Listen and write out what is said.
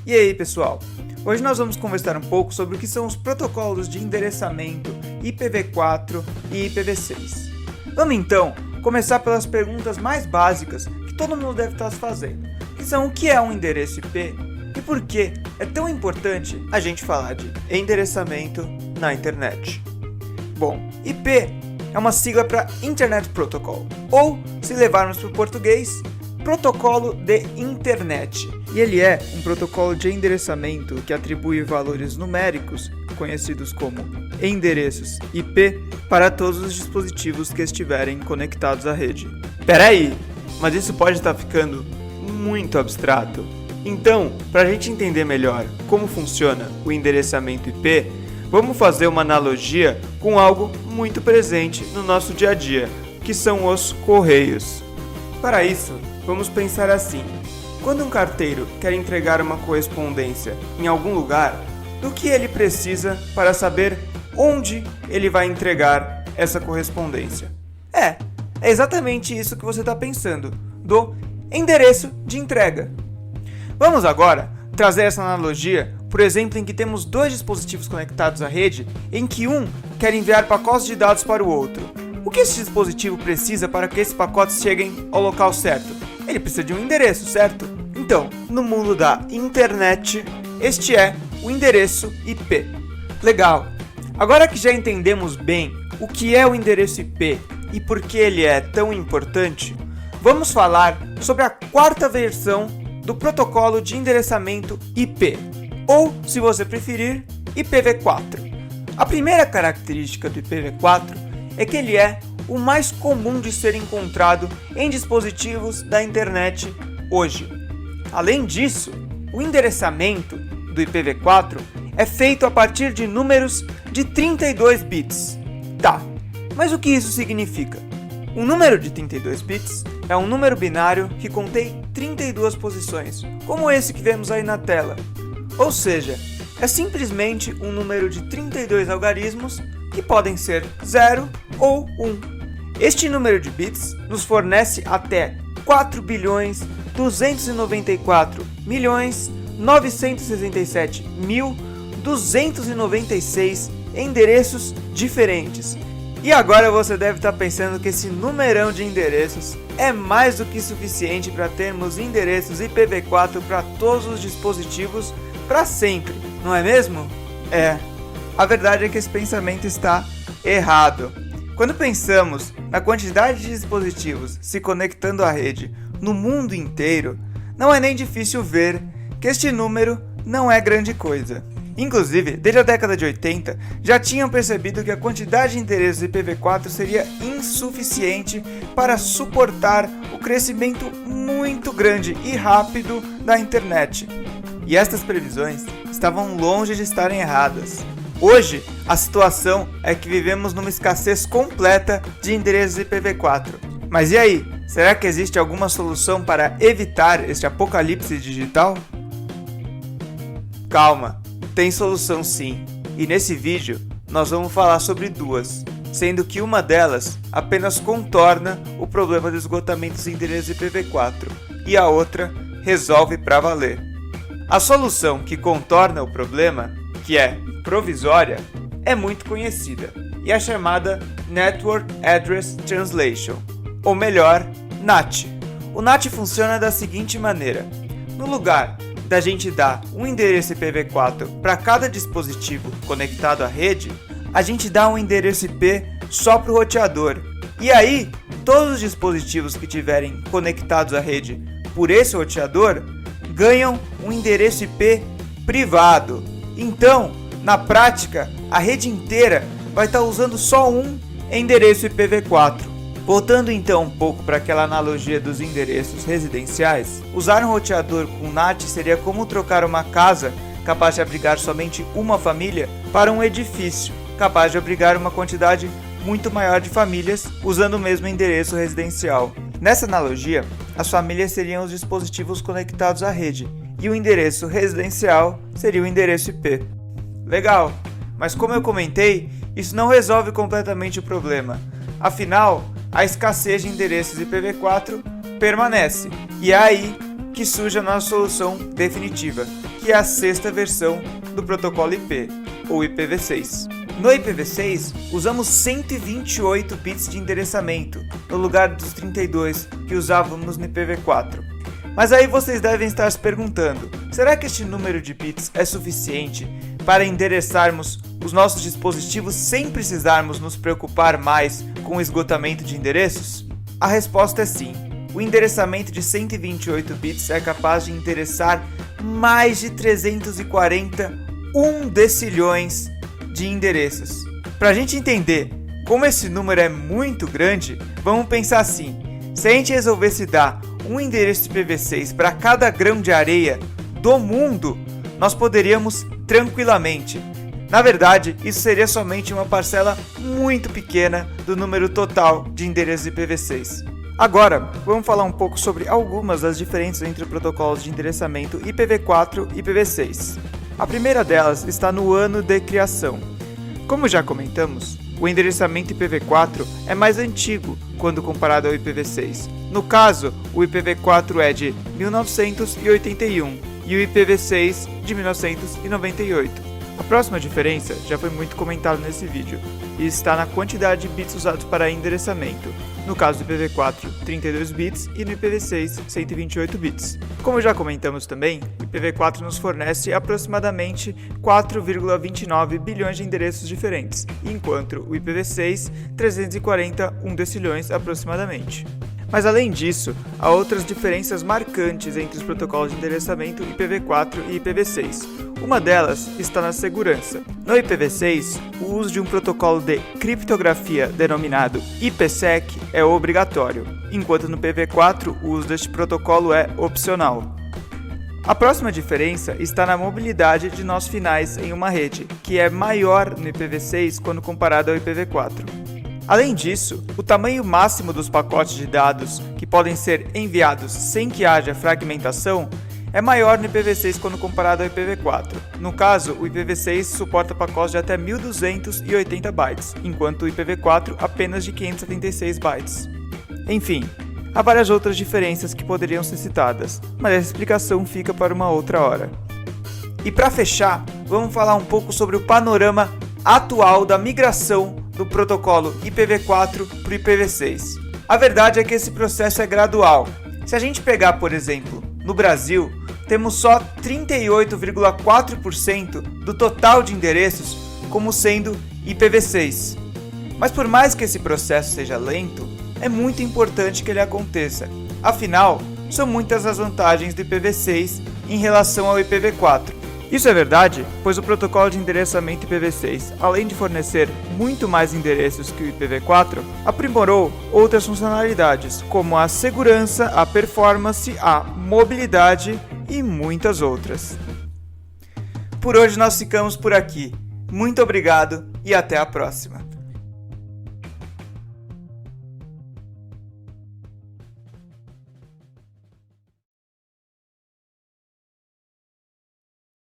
E aí, pessoal? Hoje nós vamos conversar um pouco sobre o que são os protocolos de endereçamento IPv4 e IPv6. Vamos então começar pelas perguntas mais básicas que todo mundo deve estar se fazendo, que são o que é um endereço IP e por que é tão importante a gente falar de endereçamento na internet. Bom, IP é uma sigla para Internet Protocol, ou, se levarmos para o português, Protocolo de Internet. E ele é um protocolo de endereçamento que atribui valores numéricos, conhecidos como endereços IP, para todos os dispositivos que estiverem conectados à rede. Peraí, mas isso pode estar ficando muito abstrato. Então, para a gente entender melhor como funciona o endereçamento IP, vamos fazer uma analogia com algo muito presente no nosso dia a dia, que são os correios. Para isso, vamos pensar assim: quando um carteiro quer entregar uma correspondência em algum lugar, do que ele precisa para saber onde ele vai entregar essa correspondência? É exatamente isso que você está pensando, do endereço de entrega. Vamos agora trazer essa analogia, por exemplo, em que temos dois dispositivos conectados à rede, em que um quer enviar pacotes de dados para o outro. O que esse dispositivo precisa para que esses pacotes cheguem ao local certo? Ele precisa de um endereço, certo? Então, no mundo da internet, este é o endereço IP. Legal! Agora que já entendemos bem o que é o endereço IP e por que ele é tão importante, vamos falar sobre a quarta versão do protocolo de endereçamento IP, ou, se você preferir, IPv4. A primeira característica do IPv4 é que ele é o mais comum de ser encontrado em dispositivos da internet hoje. Além disso, o endereçamento do IPv4 é feito a partir de números de 32 bits. Tá, mas o que isso significa? Um número de 32 bits é um número binário que contém 32 posições, como esse que vemos aí na tela. Ou seja, é simplesmente um número de 32 algarismos que podem ser 0 ou 1. Este número de bits nos fornece até 4.294.967.296 endereços diferentes. E agora você deve estar pensando que esse numerão de endereços é mais do que suficiente para termos endereços IPv4 para todos os dispositivos para sempre, não é mesmo? A verdade é que esse pensamento está errado. Quando pensamos na quantidade de dispositivos se conectando à rede no mundo inteiro, não é nem difícil ver que este número não é grande coisa. Inclusive, desde a década de 80, já tinham percebido que a quantidade de endereços IPv4 seria insuficiente para suportar o crescimento muito grande e rápido da internet. E estas previsões estavam longe de estarem erradas. Hoje, a situação é que vivemos numa escassez completa de endereços IPv4. Mas e aí? Será que existe alguma solução para evitar este apocalipse digital? Calma, tem solução sim. E nesse vídeo, nós vamos falar sobre duas, sendo que uma delas apenas contorna o problema do esgotamento dos endereços IPv4 e a outra resolve para valer. A solução que contorna o problema, que é provisória, é muito conhecida e é chamada Network Address Translation, ou melhor, NAT. O NAT funciona da seguinte maneira: no lugar da gente dar um endereço IPv4 para cada dispositivo conectado à rede, a gente dá um endereço IP só para o roteador. E aí, todos os dispositivos que estiverem conectados à rede por esse roteador ganham um endereço IP privado. Então, na prática, a rede inteira vai estar usando só um endereço IPv4. Voltando então um pouco para aquela analogia dos endereços residenciais, usar um roteador com NAT seria como trocar uma casa capaz de abrigar somente uma família para um edifício capaz de abrigar uma quantidade muito maior de famílias usando o mesmo endereço residencial. Nessa analogia, as famílias seriam os dispositivos conectados à rede e o endereço residencial seria o endereço IP. Legal, mas como eu comentei, isso não resolve completamente o problema. Afinal, a escassez de endereços IPv4 permanece, e é aí que surge a nossa solução definitiva, que é a sexta versão do protocolo IP, ou IPv6. No IPv6, usamos 128 bits de endereçamento, no lugar dos 32 que usávamos no IPv4. Mas aí vocês devem estar se perguntando, será que este número de bits é suficiente para endereçarmos os nossos dispositivos sem precisarmos nos preocupar mais com o esgotamento de endereços? A resposta é sim. O endereçamento de 128 bits é capaz de endereçar mais de 340 decilhões de endereços. Para a gente entender como esse número é muito grande, vamos pensar assim: se a gente resolvesse dar um endereço de IPv6 para cada grão de areia do mundo, nós poderíamos tranquilamente. Na verdade, isso seria somente uma parcela muito pequena do número total de endereços de IPv6. Agora, vamos falar um pouco sobre algumas das diferenças entre os protocolos de endereçamento IPv4 e IPv6. A primeira delas está no ano de criação. Como já comentamos, o endereçamento IPv4 é mais antigo quando comparado ao IPv6. No caso, o IPv4 é de 1981 e o IPv6 de 1998. A próxima diferença já foi muito comentada nesse vídeo e está na quantidade de bits usados para endereçamento. No caso do IPv4, 32 bits e no IPv6, 128 bits. Como já comentamos também, o IPv4 nos fornece aproximadamente 4,29 bilhões de endereços diferentes, enquanto o IPv6, 341 decilhões aproximadamente. Mas além disso, há outras diferenças marcantes entre os protocolos de endereçamento IPv4 e IPv6. Uma delas está na segurança. No IPv6, o uso de um protocolo de criptografia denominado IPsec é obrigatório, enquanto no IPv4 o uso deste protocolo é opcional. A próxima diferença está na mobilidade de nós finais em uma rede, que é maior no IPv6 quando comparado ao IPv4. Além disso, o tamanho máximo dos pacotes de dados que podem ser enviados sem que haja fragmentação é maior no IPv6 quando comparado ao IPv4. No caso, o IPv6 suporta pacotes de até 1280 bytes, enquanto o IPv4 apenas de 576 bytes. Enfim, há várias outras diferenças que poderiam ser citadas, mas essa explicação fica para uma outra hora. E para fechar, vamos falar um pouco sobre o panorama atual da migração do protocolo IPv4 para o IPv6. A verdade é que esse processo é gradual. Se a gente pegar, por exemplo, no Brasil, temos só 38,4% do total de endereços como sendo IPv6. Mas por mais que esse processo seja lento, é muito importante que ele aconteça. Afinal, são muitas as vantagens do IPv6 em relação ao IPv4. Isso é verdade, pois o protocolo de endereçamento IPv6, além de fornecer muito mais endereços que o IPv4, aprimorou outras funcionalidades, como a segurança, a performance, a mobilidade e muitas outras. Por hoje nós ficamos por aqui. Muito obrigado e até a próxima!